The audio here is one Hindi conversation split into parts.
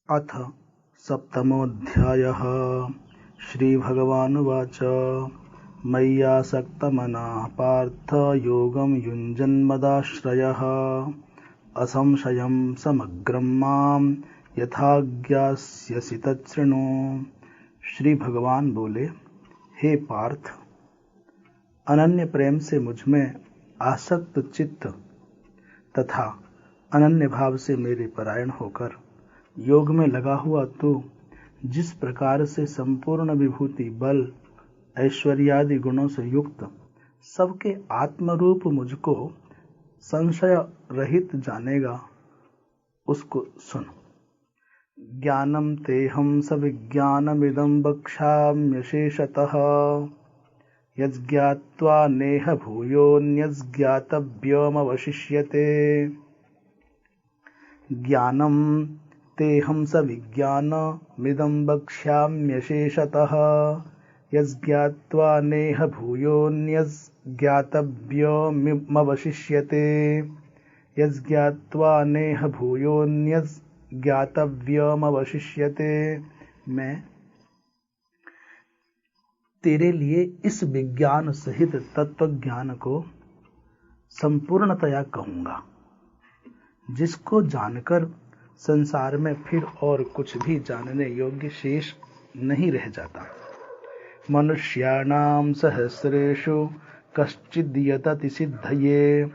अथ सप्तमोऽध्यायः। श्रीभगवानुवाच मय्यासक्तमनः पार्थ योगं युञ्जन्मदाश्रयः असंशयं समग्रं मां यथा ज्ञास्यसि तच्छृणु। श्री भगवान बोले, हे पार्थ, अनन्य प्रेम से मुझमें आसक्त चित्त तथा अनन्य भाव से मेरे परायण होकर योग में लगा हुआ तू जिस प्रकार से संपूर्ण विभूति, बल, ऐश्वर्यादि गुणों से युक्त सबके आत्मरूप मुझको संशय रहित जानेगा, उसको सुन। ज्ञानम तेहं सविज्ञानमिदं वक्ष्याम्यशेषतः यज्ज्ञात्वा नेह भूयोऽन्यज्ज्ञातव्यमवशिष्यते। ज्ञानम तेहं सविज्ञानमिदं वक्ष्याम्यशेषतः यज्ज्ञात्वा नेह भूयोऽन्यज्ज्ञातव्यमवशिष्यते। यज्ज्ञात्वा नेह भूयोऽन्यज्ज्ञातव्यमवशिष्यते। मैं तेरे लिए इस विज्ञान सहित तत्वज्ञान को संपूर्णतया कहूँगा, जिसको जानकर संसार में फिर और कुछ भी जानने योग्य शेष नहीं रह जाता। मनुष्याणां सहस्रेषु कश्चिद् यतति सिद्धये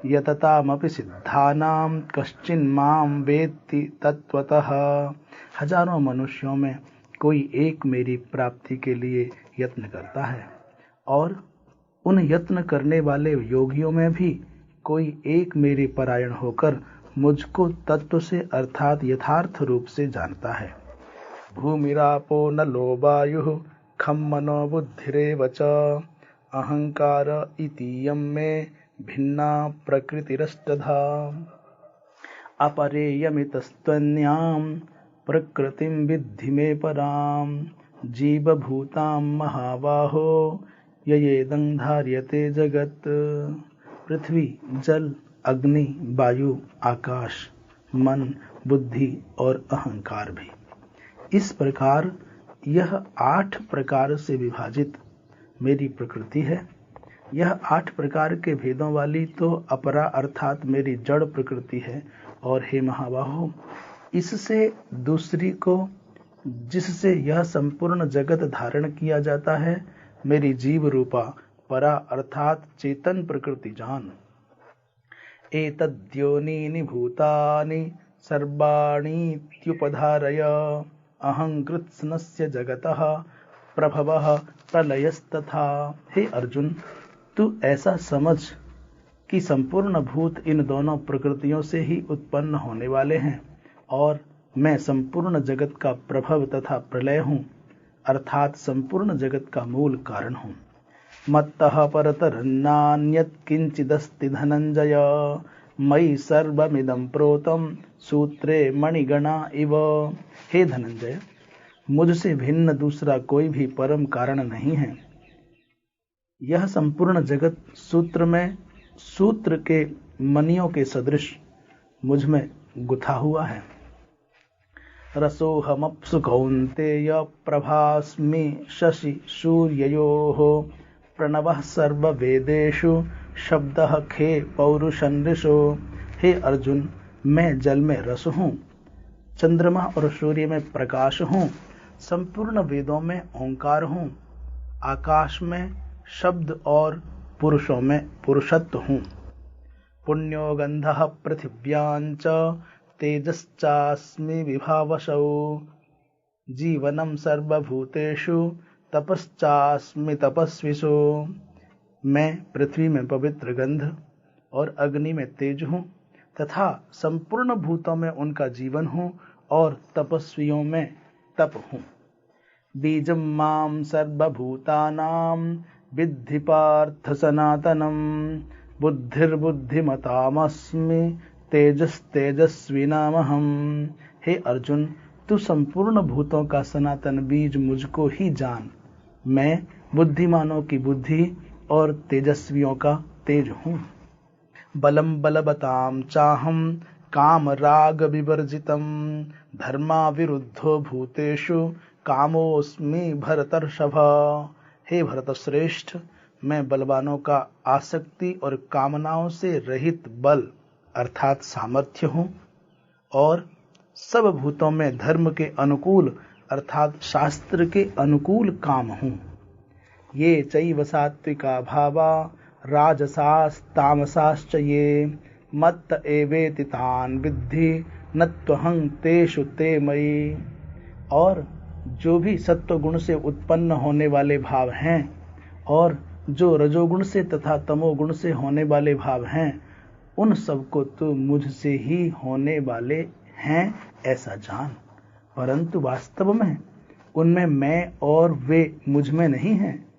यततामपि सिद्धानां कश्चिन्मां वेत्ति तत्वतः। हजारों मनुष्यों में कोई एक मेरी प्राप्ति के लिए यत्न करता है, और उन यत्न करने वाले योगियों में भी कोई एक मेरे परायण होकर मुझको तत्व से अर्थात यथार्थ रूप से जानता है। भूमिरापो नलो वायुः खं मनो बुद्धिरेव च अहंकार इतीयं मे भिन्ना प्रकृतिरष्टधा। अपरेयमितस्त्वन्यां प्रकृतिं विद्धि मे परां जीवभूतां महाबाहो ययेदं धार्यते जगत्। पृथ्वी, जल, अग्नि, वायु, आकाश, मन, बुद्धि और अहंकार भी, इस प्रकार यह 8 प्रकार से विभाजित मेरी प्रकृति है। यह 8 प्रकार के भेदों वाली तो अपरा अर्थात मेरी जड़ प्रकृति है। और हे महाबाहो, इससे दूसरी को, जिससे यह संपूर्ण जगत धारण किया जाता है, मेरी जीव रूपा परा अर्थात चेतन प्रकृति जान। एतद्योनीनि भूतानि सर्वाणीत्युपधारय अहं कृत्स्नस्य जगतः प्रभवः प्रलयस्तथा। हे अर्जुन, तू ऐसा समझ कि संपूर्ण भूत इन दोनों प्रकृतियों से ही उत्पन्न होने वाले हैं, और मैं संपूर्ण जगत का प्रभव तथा प्रलय हूँ, अर्थात संपूर्ण जगत का मूल कारण हूँ। मत्तः परतरन्नान्यत् किंचिदस्ति धनंजय मयि सर्वमिदं प्रोतं सूत्रे मणिगणा इव। हे धनंजय, मुझसे भिन्न दूसरा कोई भी परम कारण नहीं है। यह संपूर्ण जगत सूत्र में सूत्र के मणियों के सदृश मुझ में गुथा हुआ है। रसोहमप्सु कौन्तेय प्रभास्मि शशि सूर्ययोः प्रणवः सर्ववेदेषु शब्दः खे पौरुषन्नृषो। हे अर्जुन, मैं जल में रस हूँ, चंद्रमा और सूर्य में प्रकाश हूँ, संपूर्ण वेदों में ओंकार हूँ, आकाश में शब्द और पुरुषों में पुरुषत्व हूँ। पुण्यो गंधः पृथिव्यां च तेजश्चास्मि विभावसौ जीवनं सर्वभूतेषु तपश्चास्मि तपस्विषु। मैं पृथ्वी में पवित्र गंध और अग्नि में तेज हूँ, तथा संपूर्ण भूतों में उनका जीवन हूँ, और तपस्वियों में तप हूँ। बीजं मां सर्वभूतानां विद्धि पार्थ सनातनम बुद्धिर्बुद्धिमतामस्मि तेजस्तेजस्विनामहम्। हे अर्जुन, तू संपूर्ण भूतों का सनातन बीज मुझको ही जान। मैं बुद्धिमानों की बुद्धि और तेजस्वियों का तेज हूँ। बलम बलवतां चाहं काम राग विवर्जितम धर्मा विरुद्धो भूतेषु कामोस्मि भरतर्षभ। हे भरत श्रेष्ठ, मैं बलवानों का आसक्ति और कामनाओं से रहित बल अर्थात सामर्थ्य हूँ और सब भूतों में धर्म के अनुकूल अर्थात शास्त्र के अनुकूल काम हूँ। ये चैव सात्विका भावा राजसास्तामसाश्च ये मत्त एवेति तान् विद्धि न त्वहं तेषु ते मयि। और जो भी सत्वगुण से उत्पन्न होने वाले भाव हैं और जो रजोगुण से तथा तमोगुण से होने वाले भाव हैं, उन सबको तो मुझसे ही होने वाले हैं ऐसा जान, परंतु वास्तव में उनमें मैं और वे मुझ में नहीं हैं।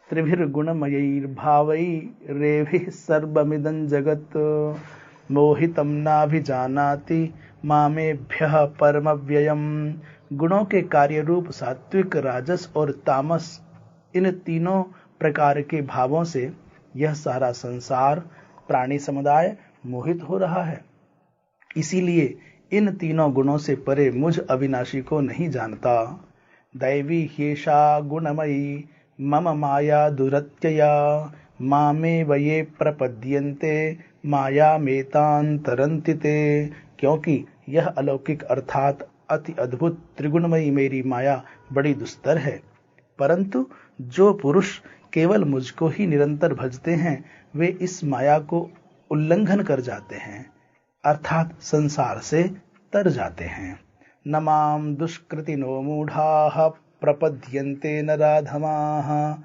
त्रिभिर्गुणमयैर्भावैरेभिः सर्वमिदं जगत् मोहितं नाभिजानाति मामेभ्यः परमव्ययम्। गुणों के कार्य रूप सात्विक, राजस और तामस, इन तीनों प्रकार के भावों से यह सारा संसार प्राणी समुदाय मोहित हो रहा है। इसीलिए इन तीनों गुणों से परे मुझ अविनाशी को नहीं जानता। दैवी ह्येषा गुणमयी मम माया दुरत्यया मामेव ये प्रपद्यन्ते मायामेतां तरन्ति ते। क्योंकि यह अलौकिक अर्थात अति अद्भुत त्रिगुणमयी मेरी माया बड़ी दुस्तर है, परंतु जो पुरुष केवल मुझको ही निरंतर भजते हैं वे इस माया को उल्लंघन कर जाते हैं अर्थात संसार से तर जाते हैं। न मां दुष्कृतिनो मूढ़ाः प्रपद्यन्ते नराधमाः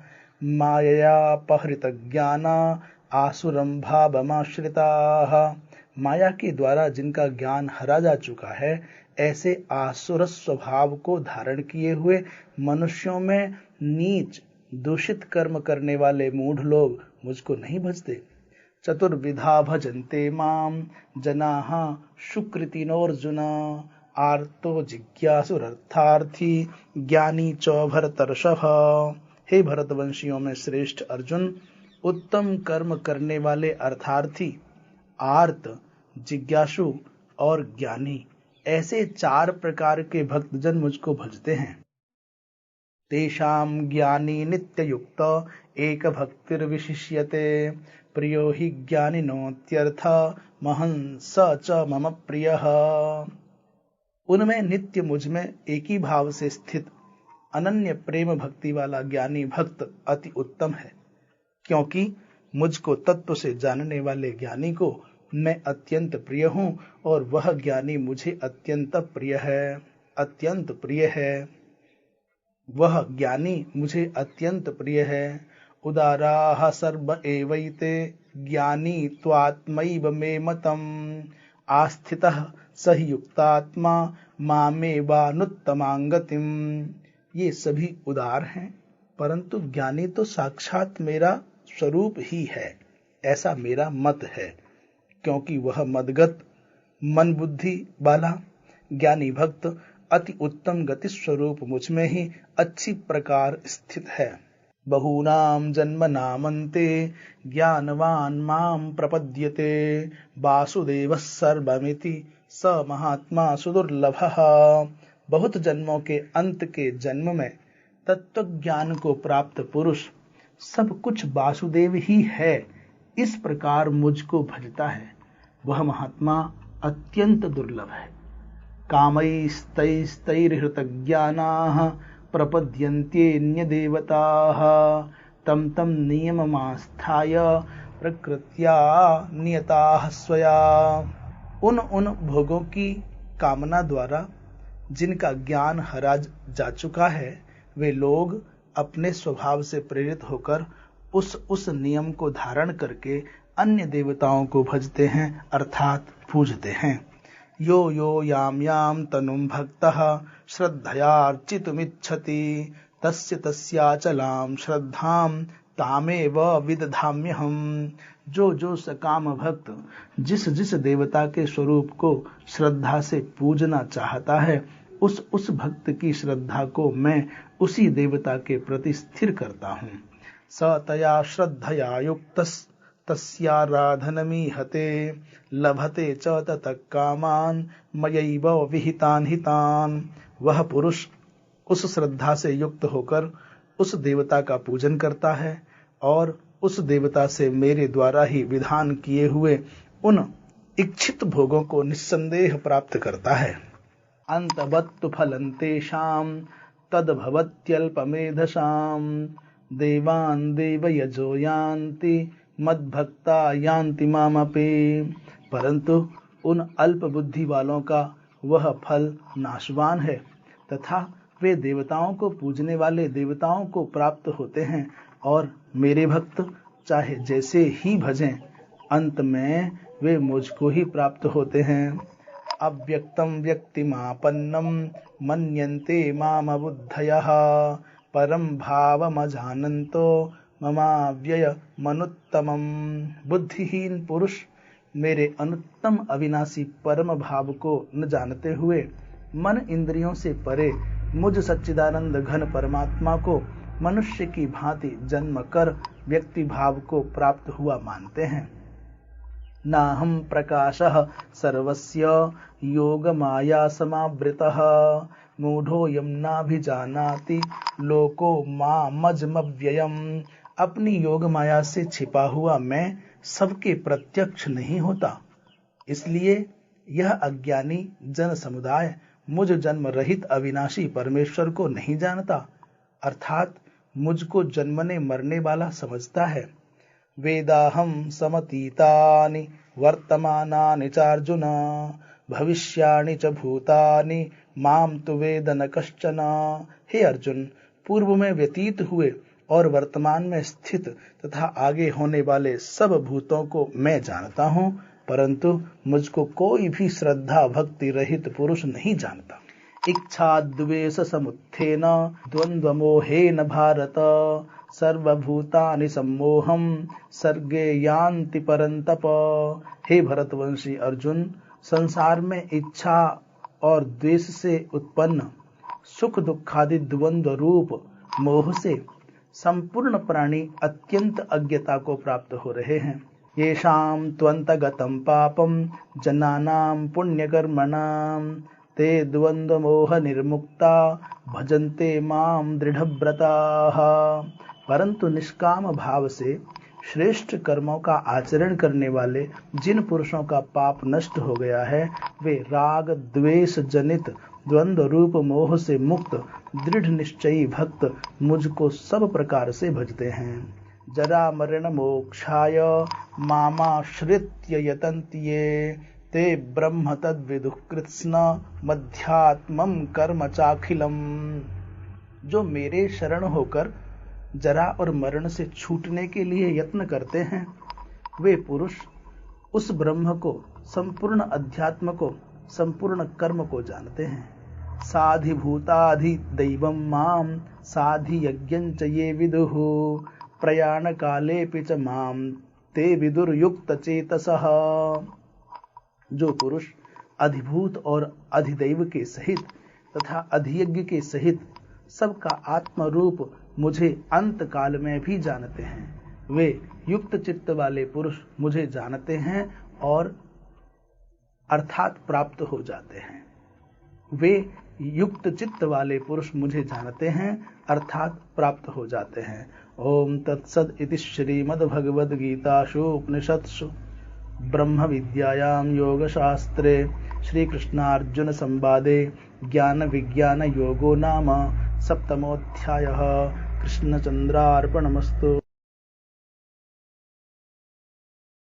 माययापहृतज्ञाना आसुरं भावमाश्रिताः। माया के द्वारा जिनका ज्ञान हरा जा चुका है, ऐसे आसुर स्वभाव को धारण किए हुए मनुष्यों में नीच दूषित कर्म करने वाले मूढ़ लोग मुझको नहीं भजते। चतुर्विधा भजन्ते माम जनाः सुकृतिनोऽर्जुन आर्तो जिज्ञासुरर्थार्थी ज्ञानी च भरतर्षभ। हे भरतवंशियों में श्रेष्ठ अर्जुन, उत्तम कर्म करने वाले अर्थार्थी, आर्त, जिज्ञासु और ज्ञानी, ऐसे 4 प्रकार के भक्तजन मुझको भजते हैं। तेषां ज्ञानी नित्ययुक्त एक भक्तिर्विशिष्यते प्रियो हि ज्ञानिनोत्यर्थ महं स च मम प्रियः। उनमें नित्य मुझ में एक ही भाव से स्थित अनन्य प्रेम भक्ति वाला ज्ञानी भक्त अति उत्तम है, क्योंकि मुझको तत्व से जानने वाले ज्ञानी को मैं अत्यंत प्रिय हूँ और वह ज्ञानी मुझे अत्यंत प्रिय है। अत्यंत प्रिय है, वह ज्ञानी मुझे अत्यंत प्रिय है। उदाराः सर्व एवैते ज्ञानी त्वात्मैव मे मतम् आस्थितः सहि युक्तात्मा मामेवानुत्तमां गतिम्। ये सभी उदार हैं, परंतु ज्ञानी तो साक्षात मेरा स्वरूप ही है, ऐसा मेरा मत है, क्योंकि वह मदगत मन बुद्धि वाला ज्ञानी भक्त अति उत्तम गति स्वरूप मुझ में ही अच्छी प्रकार स्थित है। बहूनां जन्मनामन्ते ज्ञानवान् मां प्रपद्यते वासुदेवः सर्वमिति स महात्मा सुदुर्लभः। बहुत जन्मों के अंत के जन्म में तत्व ज्ञान को प्राप्त पुरुष सब कुछ वासुदेव ही है इस प्रकार मुझको भजता है, वह महात्मा अत्यंत दुर्लभ है। कामैस्तैस्तैर्हृतज्ञानाः प्रपद्यन्त्येन्यदेवताः तं तं नियममास्थाय प्रकृत्या नियताः स्वया। उन भोगों की कामना द्वारा जिनका ज्ञान हरा जा चुका है, वे लोग अपने स्वभाव से प्रेरित होकर उस नियम को धारण करके अन्य देवताओं को भजते हैं अर्थात पूजते हैं। यो यो याम याम तनुम भक्तः श्रद्धयार्चितुमिच्छति तस्य तस्याचलां श्रद्धां तामेव विदधाम्यहम्। जो सकाम भक्त जिस देवता के स्वरूप को श्रद्धा से पूजना चाहता है, उस भक्त की श्रद्धा को मैं उसी देवता के प्रति स्थिर करता हूँ। स तया श्रद्धया युक्तः तस्याराधनमीहते लभते च ततः कामान मयैव विहितान हितान। वह पुरुष उस श्रद्धा से युक्त होकर उस देवता का पूजन करता है और उस देवता से मेरे द्वारा ही विधान किए हुए उन इच्छित भोगों को निस्संदेह प्राप्त करता है। अंतवत्तु फलं तेषां तद्भवत्यल्पमेधसां देवान् देवयजो यान्ति मद्भक्ता यान्ति मामपि। परंतु उन अल्प बुद्धि वालों का वह फल नाशवान है तथा वे देवताओं को पूजने वाले देवताओं को प्राप्त होते हैं और मेरे भक्त चाहे जैसे ही भजें अंत में वे मुझको ही प्राप्त होते हैं। अव्यक्तं व्यक्तिमापन्नं मन्यन्ते माम बुद्धयः परम भावमजानन्तो ममाव्ययमनुत्तमम्। बुद्धिहीन पुरुष मेरे अनुत्तम अविनाशी परम भाव को न जानते हुए मन इंद्रियों से परे मुझ सच्चिदानंद घन परमात्मा को मनुष्य की भांति जन्म कर व्यक्ति भाव को प्राप्त हुआ मानते हैं। नाहं प्रकाशः सर्वस्य योग माया समावृतः मूढ़ोऽयं नाभिजानाति लोको मामजमव्ययम्। अपनी योग माया से छिपा हुआ मैं सबके प्रत्यक्ष नहीं होता, इसलिए यह अज्ञानी जन समुदाय मुझ जन्म रहित अविनाशी परमेश्वर को नहीं जानता, अर्थात मुझको जन्मने मरने वाला समझता है। वेदाहं समतीतानि वर्तमानानि चार्जुन भविष्याणि च भूतानि माम तु वेद न कश्चन। हे अर्जुन, पूर्व में व्यतीत हुए और वर्तमान में स्थित तथा आगे होने वाले सब भूतों को मैं जानता हूँ, परंतु मुझको कोई भी श्रद्धा भक्ति रहित पुरुष नहीं जानता। इच्छा द्वेष समुत्थेन द्वंद्व मोहेन भारत सर्वभूतानि सम्मोहम सर्गे यान्ति परंतप। हे भरतवंशी अर्जुन, संसार में इच्छा और द्वेष से उत्पन्न सुख दुखादि द्वंद्व रूप मोह से संपूर्ण प्राणी अत्यंत अज्ञता को प्राप्त हो रहे हैं। येषां त्वन्तगतं पापं जनानां पुण्यकर्मणां ते द्वंद्व मोह निर्मुक्ता भजन्ते मां दृढ़व्रताः। परंतु निष्काम भाव से श्रेष्ठ कर्मों का आचरण करने वाले जिन पुरुषों का पाप नष्ट हो गया है, वे राग द्वेष जनित द्वंद्व रूप मोह से मुक्त दृढ़ निश्चयी भक्त मुझको सब प्रकार से भजते हैं। जरा मरण मोक्षाय मामाश्रित्य यतन्ति ये ते ब्रह्म तद्विदुः कृत्स्न मध्यात्मं कर्म चाखिलम्। जो मेरे शरण होकर जरा और मरण से छूटने के लिए यत्न करते हैं, वे पुरुष उस ब्रह्म को, संपूर्ण अध्यात्म को, संपूर्ण कर्म को जानते हैं। साधिभूताधि दैवं माम साधि यज्ञं च ये विदुः प्रयाण कालेपि च माम ते विदुर्युक्त चेतसः। जो पुरुष अधिभूत और अधिदैव के सहित तथा अधियज्ञ के सहित सबका आत्म रूप मुझे अंत काल में भी जानते हैं, वे युक्त चित्त वाले पुरुष मुझे जानते हैं और अर्थात प्राप्त हो जाते हैं। वे युक्त चित्त वाले पुरुष मुझे जानते हैं अर्थात प्राप्त हो जाते हैं। ओम तत्सद इति श्रीमद्भगवद्गीतासु उपनिषत्सु ब्रह्म विद्यायां योगशास्त्रे श्रीकृष्णार्जुन संवादे ज्ञान विज्ञान योगो नाम सप्तमोऽध्यायः। कृष्णचन्द्रार्पणमस्तु।